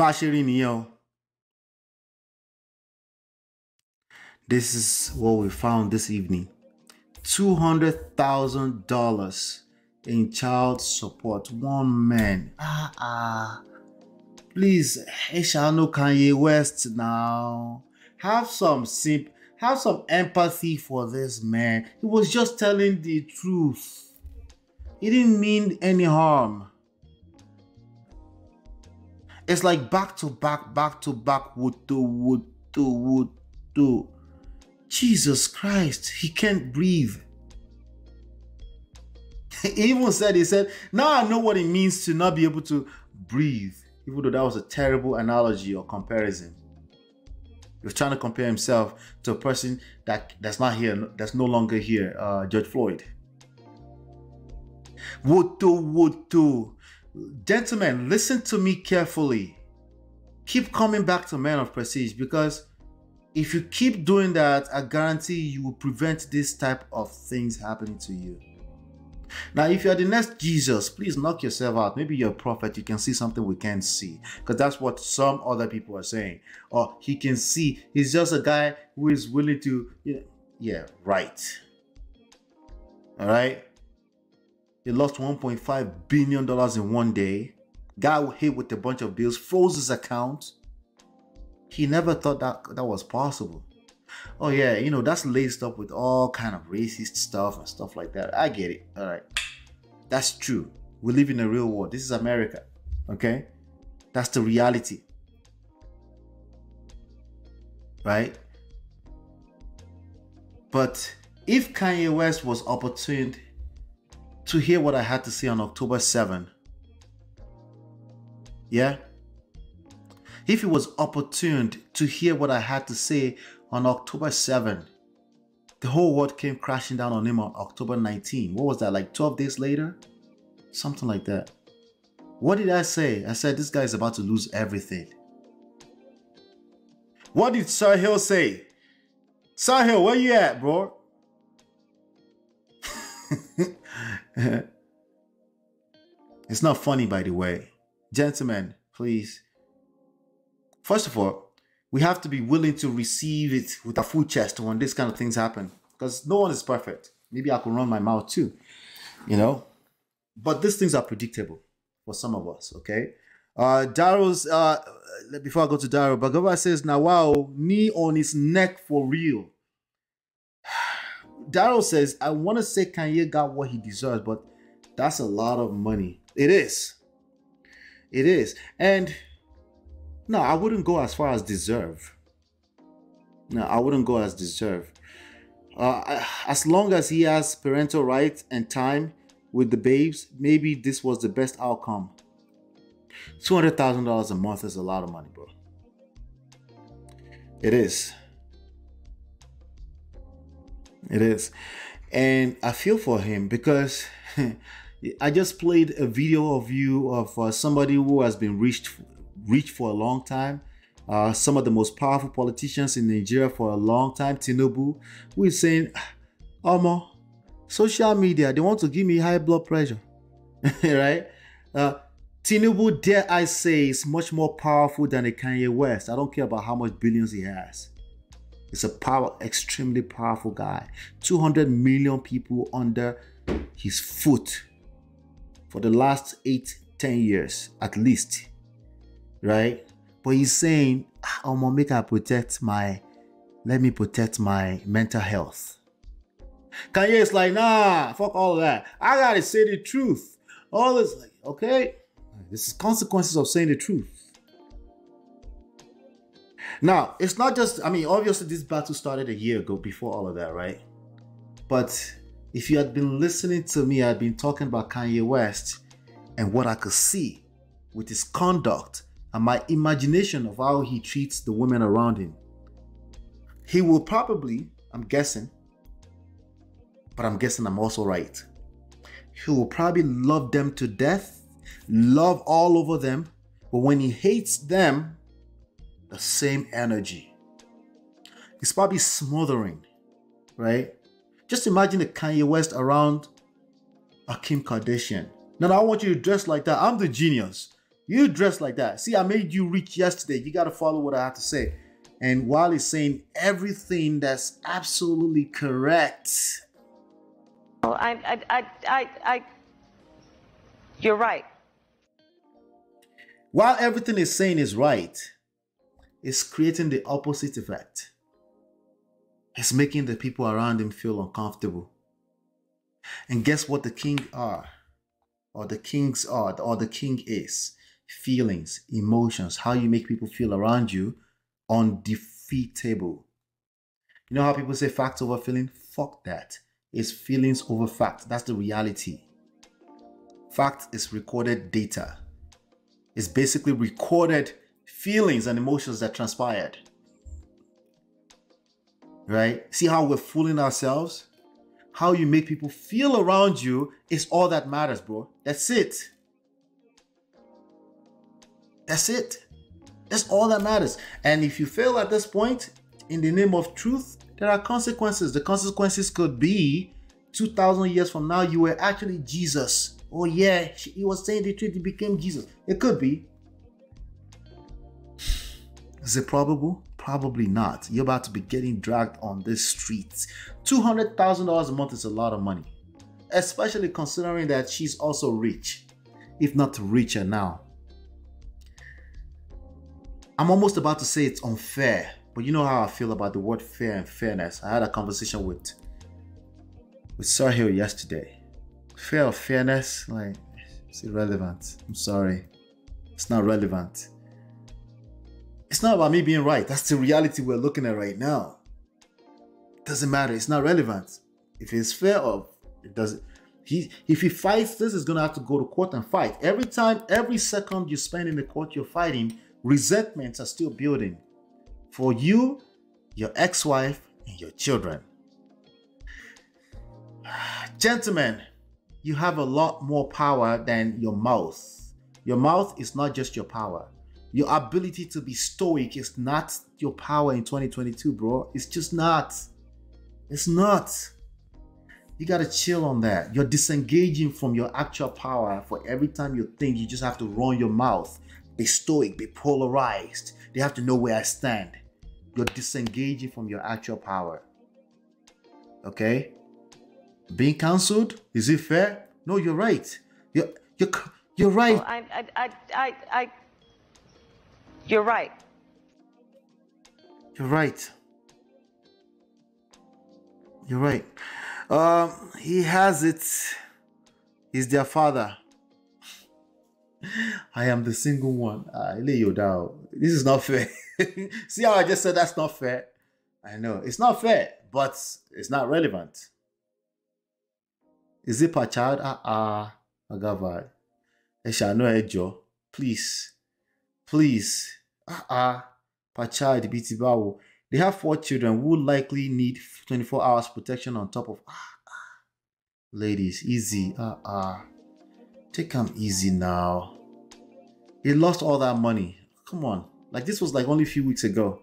Bashiri Nio. This is what we found this evening. $200,000 in child support. One man. Please, I shall know Kanye West now. Have some empathy for this man. He was just telling the truth. He didn't mean any harm. It's like back to back, wood to. Jesus Christ, he can't breathe. He even said, now I know what it means to not be able to breathe. Even though that was a terrible analogy or comparison. He was trying to compare himself to a person that's not here, that's no longer here, George Floyd. Woto. Gentlemen, listen to me carefully. Keep coming back to Men of Prestige, because if you keep doing that, I guarantee you will prevent this type of things happening to you. Now, if you're the next Jesus, please knock yourself out. Maybe you're a prophet, you can see something we can't see. Because that's what some other people are saying. Or he can see, he's just a guy who is willing to, yeah, right. All right? He lost $1.5 billion in one day. Guy hit with a bunch of bills, froze his account. He never thought that was possible. Oh yeah, that's laced up with all kind of racist stuff and stuff like that. I get it. All right. That's true. We live in a real world. This is America. Okay? That's the reality. Right? But if Kanye West was opportune to hear what I had to say on October 7, yeah? If he was opportuned to hear what I had to say on October 7, the whole world came crashing down on him on October 19. What was that, like 12 days later? Something like that. What did I say? I said, this guy is about to lose everything. What did Sahil say? Sahil, where you at, bro? It's not funny, by the way. Gentlemen, please. First of all, we have to be willing to receive it with a full chest when this kind of things happen. Because no one is perfect. Maybe I could run my mouth too. But these things are predictable for some of us, okay? Darrow's, before I go to Darrow, Bagaba says, now wow, knee on his neck for real. Darrow says, I want to say Kanye got what he deserves, but that's a lot of money. It is. It is. And no, I wouldn't go as far as deserve. No, I wouldn't go as deserve. As long as he has parental rights and time with the babes, maybe this was the best outcome. $200,000 a month is a lot of money, bro. It is. It is. And I feel for him because I just played a video of you of somebody who has been reached for a long time. Some of the most powerful politicians in Nigeria for a long time, Tinubu, who is saying, Omo, social media, they want to give me high blood pressure. Right? Tinubu, dare I say, is much more powerful than a Kanye West. I don't care about how much billions he has. He's a extremely powerful guy. 200 million people under his foot for the last 8-10 years, at least. Right? But he's saying, I'm gonna make her let me protect my mental health. Kanye is like, nah, fuck all of that. I gotta say the truth. All this, like, okay, this is consequences of saying the truth. Now, it's not just, obviously this battle started a year ago before all of that, right? But if you had been listening to me, I'd been talking about Kanye West and what I could see with his conduct and my imagination of how he treats the women around him. He will probably, I'm guessing, but I'm guessing I'm also right. He will probably love them to death, love all over them, but when he hates them, the same energy. He's probably smothering, right? Just imagine a Kanye West around a Kim Kardashian. Now, I want you to dress like that. I'm the genius. You dress like that. See, I made you rich yesterday. You got to follow what I have to say. And while he's saying everything that's absolutely correct. Well, you're right. While everything is saying is right, it's creating the opposite effect. It's making the people around him feel uncomfortable. And guess what the king are? Or the kings are, or the king is? Feelings, emotions, how you make people feel around you, undefeatable. You know how people say facts over feeling? Fuck that. It's feelings over fact. That's the reality. Fact is recorded data. It's basically recorded feelings and emotions that transpired. Right? See how we're fooling ourselves? How you make people feel around you is all that matters, bro. That's it. That's it. That's all that matters. And if you fail at this point, in the name of truth, there are consequences. The consequences could be 2,000 years from now, you were actually Jesus. Oh yeah, he was saying the truth, he became Jesus. It could be. Is it probable? Probably not. You're about to be getting dragged on this street. $200,000 a month is a lot of money. Especially considering that she's also rich. If not richer now. I'm almost about to say it's unfair. But you know how I feel about the word fair and fairness. I had a conversation with Sahil yesterday. Fair or fairness, like, it's irrelevant. I'm sorry. It's not relevant. It's not about me being right. That's the reality we're looking at right now. It doesn't matter. It's not relevant. If it's fair or it doesn't. If he fights this, he's going to have to go to court and fight. Every time, every second you spend in the court you're fighting, resentments are still building. For you, your ex-wife, and your children. Gentlemen, you have a lot more power than your mouth. Your mouth is not just your power. Your ability to be stoic is not your power in 2022, bro. It's just not. It's not. You gotta chill on that. You're disengaging from your actual power. For every time you think, you just have to run your mouth. Be stoic, be polarized. They have to know where I stand. You're disengaging from your actual power. Okay? Being cancelled? Is it fair? No, you're right. You're right. Well, you're right. You're right. You're right. He has it. He's their father. I am the single one. I lay you down. This is not fair. See how I just said that's not fair? I know. It's not fair, but it's not relevant. Is it per child? Agava. Eshano Ejo. Please. Please. Per child, BTBAO. They have 4 children who likely need 24 hours protection on top of. Ladies, easy. Take them easy now. He lost all that money. Come on. Like, this was like only a few weeks ago.